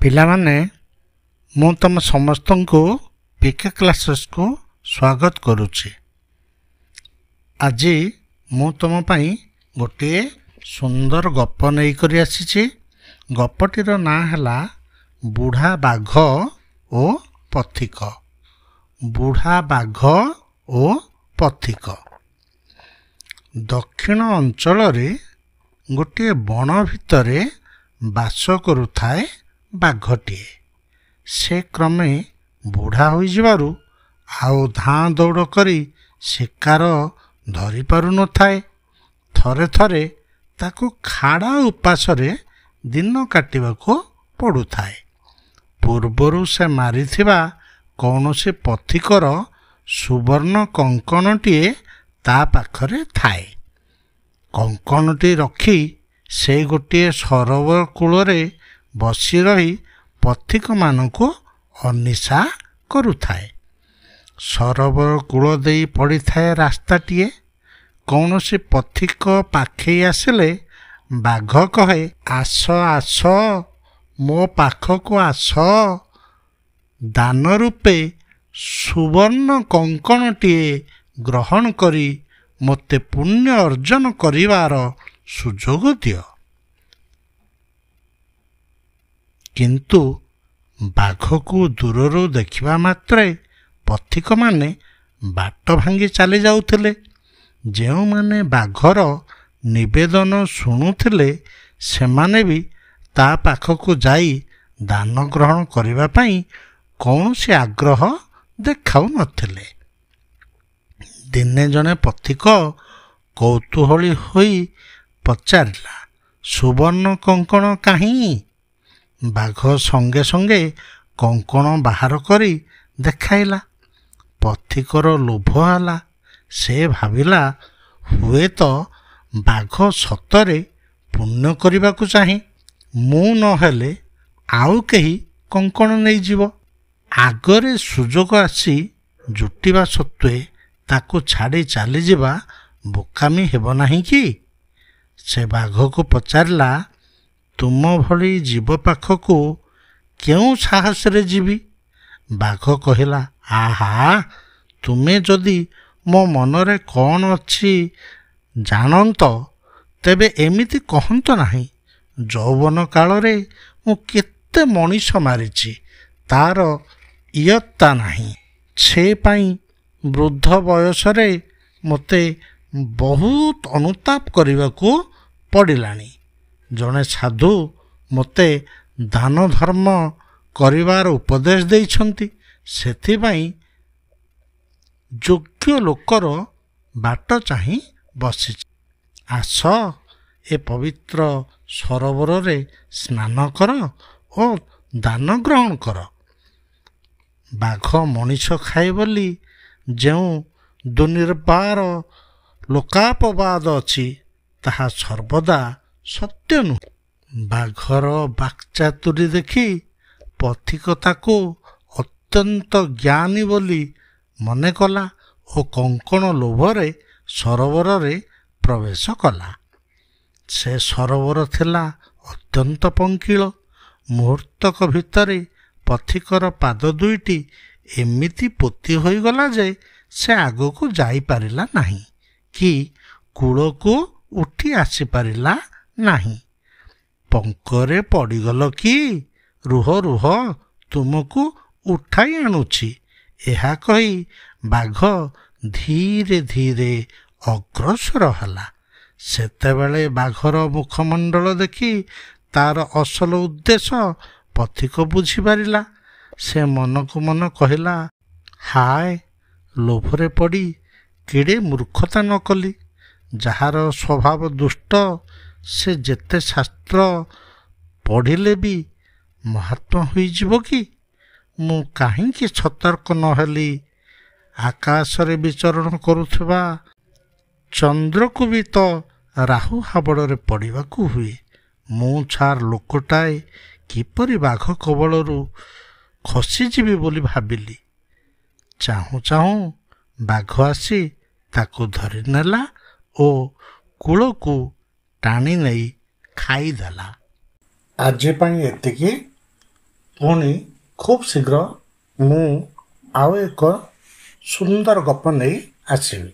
ପିଲାମାନେ, ମୁଁ ତମ ସମସ୍ତଙ୍କୁ ପିକେ କ୍ଲାସେସକୁ ସ୍ୱାଗତ କରୁଛି। ଆଜି ମୁଁ ତମ ପାଇଁ ଗୋଟିଏ ସୁନ୍ଦର ଗପ ନେଇକରି ଆସିଛି। ଗପଟିର ନାଁ ହେଲା ବୁଢ଼ା ବାଘ ଓ ପଥିକ। ବୁଢ଼ା ବାଘ ଓ ପଥିକ। ଦକ୍ଷିଣ ଅଞ୍ଚଳରେ ଗୋଟିଏ ବଣ ଭିତରେ ବାସ କରୁଥାଏ ବାଘଟିଏ। ସେ କ୍ରମେ ବୁଢ଼ା ହୋଇଯିବାରୁ ଆଉ ଧାଁ ଦୌଡ଼ କରି ଶିକାର ଧରିପାରୁନଥାଏ। ଥରେ ଥରେ ତାକୁ ଖାଡ଼ା ଉପାସରେ ଦିନ କାଟିବାକୁ ପଡ଼ୁଥାଏ। ପୂର୍ବରୁ ସେ ମାରିଥିବା କୌଣସି ପଥିକର ସୁବର୍ଣ୍ଣ କଙ୍କଣଟିଏ ତା ପାଖରେ ଥାଏ। କଙ୍କଣଟି ରଖି ସେ ଗୋଟିଏ ସରୋବର କୂଳରେ ବସି ରହି ପଥିକମାନଙ୍କୁ ଅନିଶା କରୁଥାଏ। ସରୋବର କୂଳ ଦେଇ ପଡ଼ିଥାଏ ରାସ୍ତାଟିଏ। କୌଣସି ପଥିକ ପାଖେଇ ଆସିଲେ ବାଘ କହେ, ଆସ ଆସ, ମୋ ପାଖକୁ ଆସ, ଦାନ ରୂପେ ସୁବର୍ଣ୍ଣ କଙ୍କଣଟିଏ ଗ୍ରହଣ କରି ମୋତେ ପୁଣ୍ୟ ଅର୍ଜନ କରିବାର ସୁଯୋଗ ଦିଅ। କିନ୍ତୁ ବାଘକୁ ଦୂରରୁ ଦେଖିବା ମାତ୍ରେ ପଥିକମାନେ ବାଟ ଭାଙ୍ଗି ଚାଲି ଯାଉଥିଲେ। ଯେଉଁମାନେ ବାଘର ନିବେଦନ ଶୁଣୁଥିଲେ ସେମାନେ ବି ତା ପାଖକୁ ଯାଇ ଦାନ ଗ୍ରହଣ କରିବା ପାଇଁ କୌଣସି ଆଗ୍ରହ ଦେଖାଉନଥିଲେ। ଦିନେ ଜଣେ ପଥିକ କୌତୂହଳୀ ହୋଇ ପଚାରିଲା, ସୁବର୍ଣ୍ଣ କଙ୍କଣ କାହିଁ? ବାଘ ସଙ୍ଗେ ସଙ୍ଗେ କଙ୍କଣ ବାହାର କରି ଦେଖାଇଲା। ପଥିକର ଲୋଭ ହେଲା। ସେ ଭାବିଲା, ହୁଏତ ବାଘ ସତରେ ପୁଣ୍ୟ କରିବାକୁ ଚାହେଁ। ମୁଁ ନହେଲେ ଆଉ କେହି କଙ୍କଣ ନେଇଯିବ। ଆଗରେ ସୁଯୋଗ ଆସି ଜୁଟିବା ସତ୍ତ୍ୱେ ତାକୁ ଛାଡ଼ି ଚାଲିଯିବା ବୋକାମି ହେବ ନାହିଁ କି? ସେ ବାଘକୁ ପଚାରିଲା, ତୁମ ଭଳି ଜୀବ ପାଖକୁ କେଉଁ ସାହସରେ ଯିବି? ବାଘ କହିଲା, ଆହା, ତୁମେ ଯଦି ମୋ ମନରେ କ'ଣ ଅଛି ଜାଣନ୍ତ, ତେବେ ଏମିତି କହନ୍ତ ନାହିଁ। ଯୌବନ କାଳରେ ମୁଁ କେତେ ମଣିଷ ମାରିଛି, ତାର ଇୟତ୍ତା ନାହିଁ। ସେ ପାଇଁ ବୃଦ୍ଧ ବୟସରେ ମୋତେ ବହୁତ ଅନୁତାପ କରିବାକୁ ପଡ଼ିଲାଣି। ଜଣେ ସାଧୁ ମୋତେ ଦାନ ଧର୍ମ କରିବାର ଉପଦେଶ ଦେଇଛନ୍ତି। ସେଥିପାଇଁ ଯୋଗ୍ୟ ଲୋକର ବାଟ ଚାହିଁ ବସିଛି। ଆସ, ଏ ପବିତ୍ର ସରୋବରରେ ସ୍ନାନ କର ଓ ଦାନ ଗ୍ରହଣ କର। ବାଘ ମଣିଷ ଖାଏ ବୋଲି ଯେଉଁ ଦୁର୍ନିବାର ଲୋକାପବାଦ ଅଛି, ତାହା ସର୍ବଦା ସତ୍ୟ ନୁହେଁ। ବାଘର ବାକ୍ଚାତୁରୀ ଦେଖି ପଥିକ ତାକୁ ଅତ୍ୟନ୍ତ ଜ୍ଞାନୀ ବୋଲି ମନେ କଲା ଓ କଙ୍କଣ ଲୋଭରେ ସରୋବରରେ ପ୍ରବେଶ କଲା। ସେ ସରୋବର ଥିଲା ଅତ୍ୟନ୍ତ ପଙ୍କିଳ। ମୁହୂର୍ତ୍ତକ ଭିତରେ ପଥିକର ପାଦ ଦୁଇଟି ଏମିତି ପୋତି ହୋଇଗଲା ଯେ ସେ ଆଗକୁ ଯାଇପାରିଲା ନାହିଁ କି କୂଳକୁ ଉଠି ଆସିପାରିଲା ନାହିଁ। ପଙ୍କରେ ପଡ଼ିଗଲ କି? ରୁହ ରୁହ, ତୁମକୁ ଉଠାଇ ଆଣୁଛି। ଏହା କହି ବାଘ ଧୀରେ ଧୀରେ ଅଗ୍ରସର ହେଲା। ସେତେବେଳେ ବାଘର ମୁଖମଣ୍ଡଳ ଦେଖି ତାର ଅସଲ ଉଦ୍ଦେଶ୍ୟ ପଥିକ ବୁଝିପାରିଲା। ସେ ମନକୁ ମନ କହିଲା, ହାୟ, ଲୋଭରେ ପଡ଼ି କେଡ଼େ ମୂର୍ଖତା ନ କଲି। ଯାହାର ସ୍ୱଭାବ ଦୁଷ୍ଟ, ସେ ଯେତେ ଶାସ୍ତ୍ର ପଢ଼ିଲେ ବି ମହାତ୍ମା ହୋଇଯିବ କି? ମୁଁ କାହିଁକି ସତର୍କ ନହେଲି? ଆକାଶରେ ବିଚରଣ କରୁଥିବା ଚନ୍ଦ୍ରକୁ ବି ତ ରାହୁ ହାବଡ଼ରେ ପଡ଼ିବାକୁ ହୁଏ। ମୁଁ ଛାର ଲୋକଟାଏ କିପରି ବାଘ କବଳରୁ ଖସିଯିବି ବୋଲି ଭାବିଲି। ଚାହୁଁ ଚାହୁଁ ବାଘ ଆସି ତାକୁ ଧରିନେଲା ଓ କୂଳକୁ ଟାଣି ନେଇ ଖାଇଦେଲା। ଆଜି ପାଇଁ ଏତିକି। ପୁଣି ଖୁବ୍ ଶୀଘ୍ର ମୁଁ ଆଉ ଏକ ସୁନ୍ଦର ଗପ ନେଇ ଆସିବି।